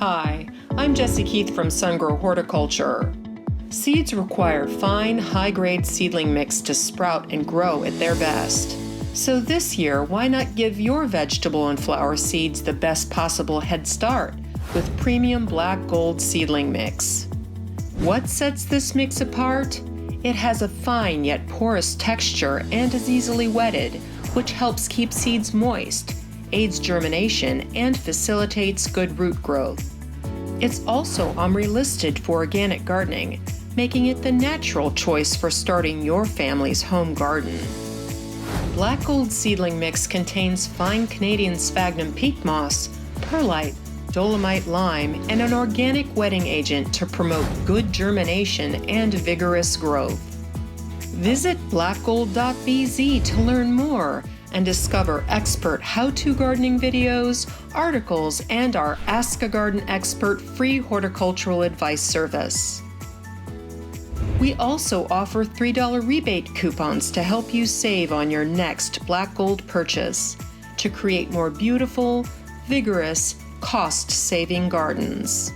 Hi, I'm Jessie Keith from Sungrow Horticulture. Seeds require fine, high-grade seedling mix to sprout and grow at their best. So this year, why not give your vegetable and flower seeds the best possible head start with premium black gold seedling mix? What sets this mix apart? It has a fine yet porous texture and is easily wetted, which helps keep seeds moist, aids germination, and facilitates good root growth. It's also OMRI listed for organic gardening, making it the natural choice for starting your family's home garden. Black Gold seedling mix contains fine Canadian Sphagnum peat moss, perlite, Dolomite lime, and an organic wetting agent to promote good germination and vigorous growth. Visit blackgold.bz to learn more and discover expert how-to gardening videos, articles, and our Ask a Garden Expert free horticultural advice service. We also offer $3 rebate coupons to help you save on your next Black Gold purchase to create more beautiful, vigorous, cost-saving gardens.